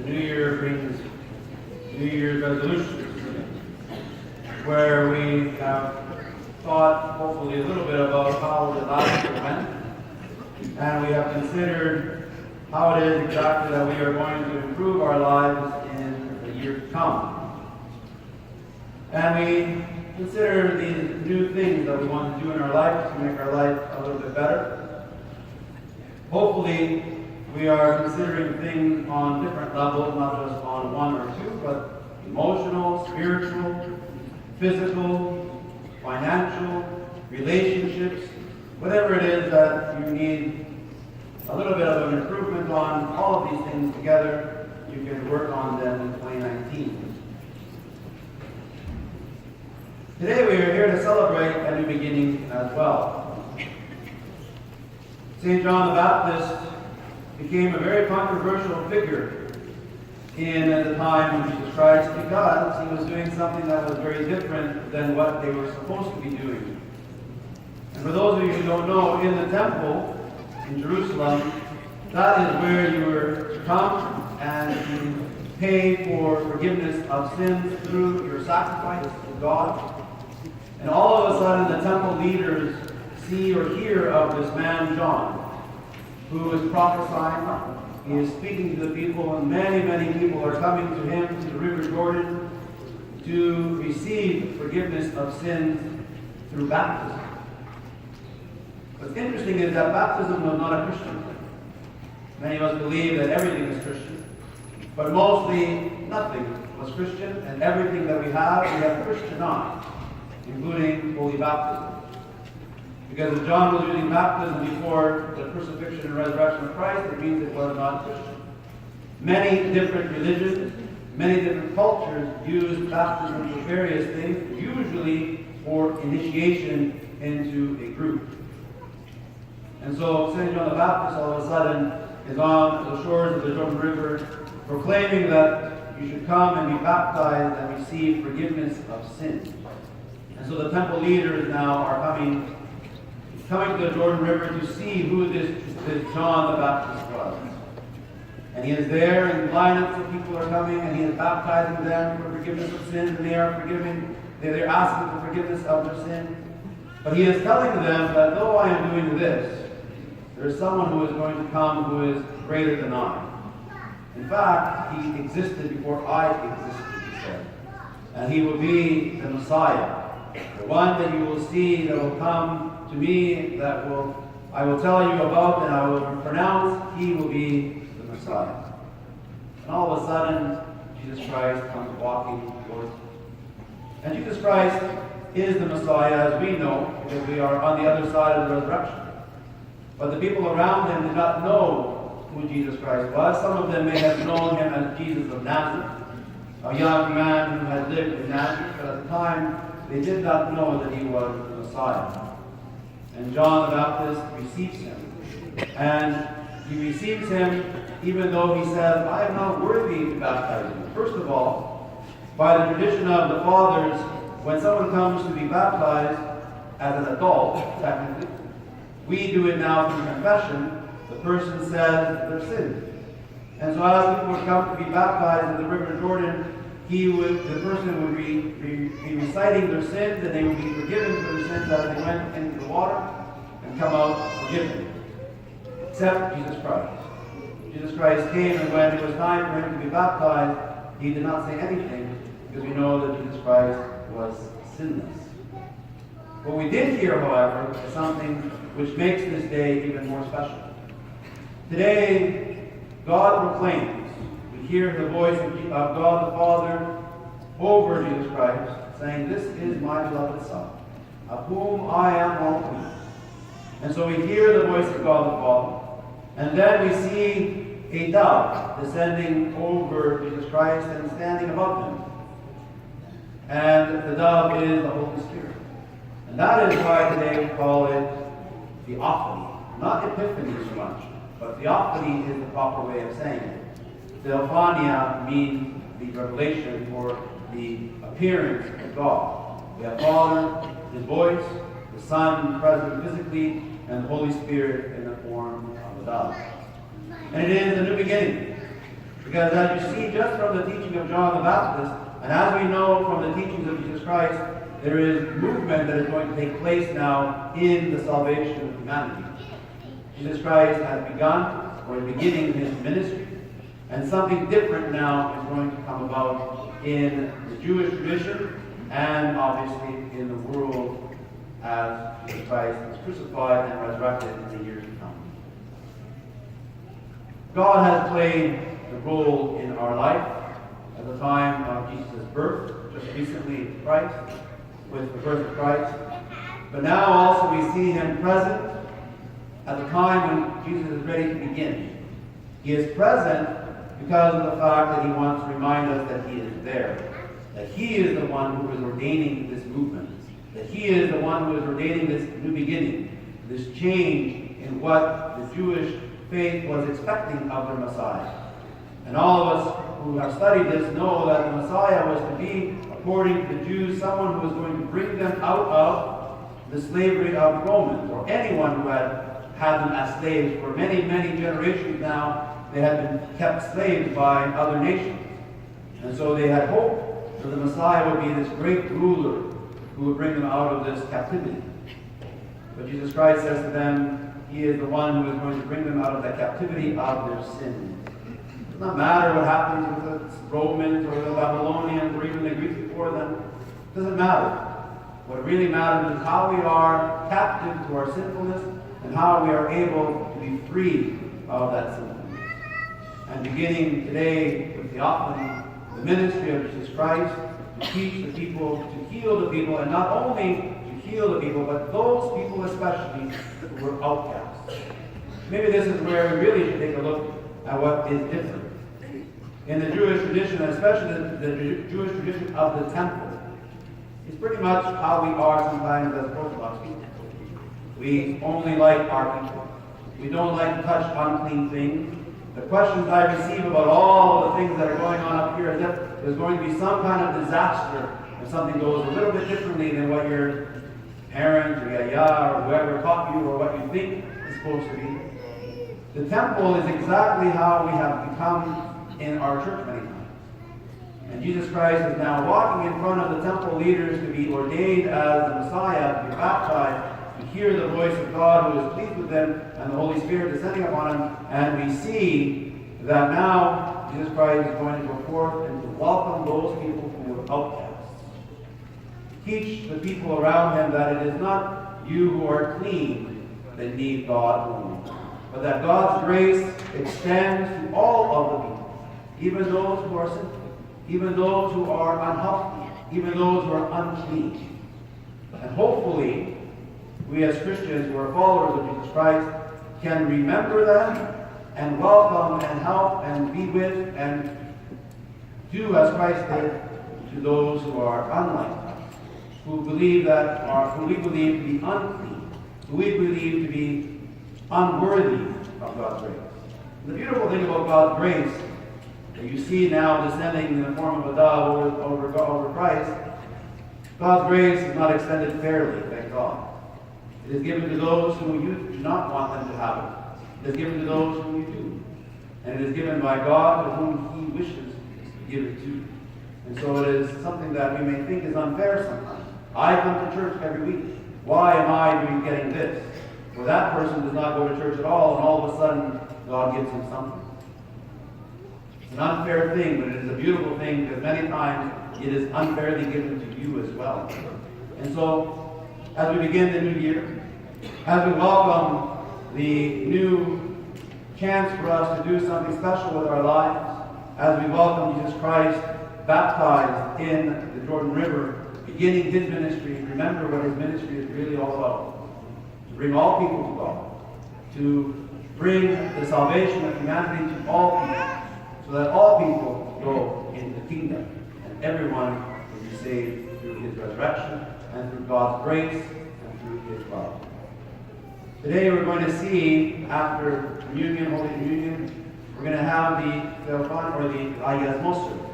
New Year brings New Year's resolutions, where we have thought hopefully a little bit about how the last year went, and we have considered how it is exactly that we are going to improve our lives in the year to come. And we consider these new things that we want to do in our life to make our life a little bit better. Hopefully, we are considering things on different levels, not just on one or two, but emotional, spiritual, physical, financial, relationships, whatever it is that you need a little bit of an improvement on. All of these things together, you can work on them in 2019. Today we are here to celebrate a new beginning as well. St. John the Baptist became a very controversial figure in the time when Jesus Christ, because he was doing something that was very different than what they were supposed to be doing. And for those of you who don't know, in the temple in Jerusalem, that is where you were to come and to pay for forgiveness of sins through your sacrifice to God. And all of a sudden the temple leaders see or hear of this man John, who is prophesying. He is speaking to the people, and many, many people are coming to him, to the river Jordan, to receive forgiveness of sins through baptism. What's interesting is that baptism was not a Christian thing. Many of us believe that everything is Christian, but mostly nothing was Christian, and everything that we have Christianized, including holy baptism. Because if John was using baptism before the crucifixion and resurrection of Christ, it means it was not Christian. Many different religions, many different cultures use baptism for various things, usually for initiation into a group. And so St. John the Baptist all of a sudden is on the shores of the Jordan River proclaiming that you should come and be baptized and receive forgiveness of sins. And so the temple leaders now are coming to the Jordan River to see who this John the Baptist was. And he is there, and lineups of people are coming, and he is baptizing them for forgiveness of sins, and they are forgiving. They're asking for forgiveness of their sin. But he is telling them that though I am doing this, there is someone who is going to come who is greater than I. In fact, he existed before I existed, he said. And he will be the Messiah, the one that you will see that will come to me, I will tell you about, and I will pronounce, he will be the Messiah. And all of a sudden, Jesus Christ comes walking towards him. And Jesus Christ is the Messiah, as we know, because we are on the other side of the resurrection. But the people around him did not know who Jesus Christ was. Some of them may have known him as Jesus of Nazareth, a young man who had lived in Nazareth, but at the time they did not know that he was the Messiah. And John the Baptist receives him. And he receives him even though he says, I am not worthy to baptize you. First of all, by the tradition of the fathers, when someone comes to be baptized as an adult, technically, we do it now through confession. The person says their sins. And so as people would come to be baptized in the river Jordan, the person would be reciting their sins, and they would be forgiven for their sins as they went into the water and come out forgiven. Except Jesus Christ. Jesus Christ came, and when it was time for him to be baptized, he did not say anything, because we know that Jesus Christ was sinless. What we did hear, however, is something which makes this day even more special. Today, God proclaims, we hear the voice of God the Father over Jesus Christ, saying, this is my beloved Son, of whom I am well pleased. And so we hear the voice of God the Father, and then we see a dove descending over Jesus Christ and standing above him. And the dove is the Holy Spirit. And that is why today we call it Theophany. Not Epiphany so much, but Theophany is the proper way of saying it. Theophania means the revelation or the appearance of God. We have Father, his voice, the Son present physically, and the Holy Spirit in the form of a dove. And it is a new beginning. Because as you see just from the teaching of John the Baptist, and as we know from the teachings of Jesus Christ, there is movement that is going to take place now in the salvation of humanity. Jesus Christ has begun, or is beginning his ministry, and something different now is going to come about in the Jewish tradition and obviously in the world as Jesus Christ is crucified and resurrected in the years to come. God has played the role in our life at the time of Jesus' birth, just recently Christ, with the birth of Christ. But now also we see him present at the time when Jesus is ready to begin. He is present because of the fact that he wants to remind us that he is there, that he is the one who is ordaining this movement, that he is the one who is ordaining this new beginning, this change in what the Jewish faith was expecting of their Messiah. And all of us who have studied this know that the Messiah was to be, according to the Jews, someone who was going to bring them out of the slavery of Romans, or anyone who had them as slaves for many, many generations now. They had been kept slaves by other nations. And so they had hope that the Messiah would be this great ruler who would bring them out of this captivity. But Jesus Christ says to them, he is the one who is going to bring them out of that captivity of their sins. It does not matter what happens with the Romans or the Babylonians or even the Greeks before them. It doesn't matter. What really matters is how we are captive to our sinfulness and how we are able to be free of that sinfulness. And beginning today with Theophany, the ministry of Jesus Christ, to teach the people, to heal the people, and not only to heal the people, but those people especially who were outcasts. Maybe this is where we really should take a look at what is different. In the Jewish tradition, especially the Jewish tradition of the temple, it's pretty much how we are sometimes as Orthodox people. We only like our people. We don't like to touch unclean things. The questions I receive about all the things that are going on up here is if there's going to be some kind of disaster if something goes a little bit differently than what your parents or yaya or whoever taught you or what you think is supposed to be. The temple is exactly how we have become in our church many times. And Jesus Christ is now walking in front of the temple leaders to be ordained as the Messiah, to be baptized, to hear the voice of God who is pleased with them, and the Holy Spirit descending upon him. And we see that now Jesus Christ is going to go forth and to welcome those people who were outcasts. Teach the people around him that it is not you who are clean that need God only, but that God's grace extends to all of the people, even those who are sinful, even those who are unhealthy, even those who are unclean. And hopefully, we as Christians who are followers of Jesus Christ can remember them and welcome and help and be with and do as Christ did to those who are unlike us, who we believe to be unclean, who we believe to be unworthy of God's grace. And the beautiful thing about God's grace that you see now descending in the form of a dove over Christ, God's grace is not extended fairly, thank God. It is given to those who you do not want them to have it. It is given to those whom you do. And it is given by God to whom he wishes to give it to. And so it is something that we may think is unfair sometimes. I come to church every week. Why am I getting this? Well, that person does not go to church at all, and all of a sudden God gives him something. It's an unfair thing, but it is a beautiful thing because many times it is unfairly given to you as well. And so, as we begin the new year, as we welcome the new chance for us to do something special with our lives, as we welcome Jesus Christ baptized in the Jordan River, beginning his ministry, remember what his ministry is really all about. To bring all people to God, to bring the salvation of humanity to all people, so that all people go into the kingdom, and everyone will be saved through his resurrection, and through God's grace, and through his love. Today we're going to see, after communion, Holy Communion, we're going to have the Theophany, or the Ayasmosu.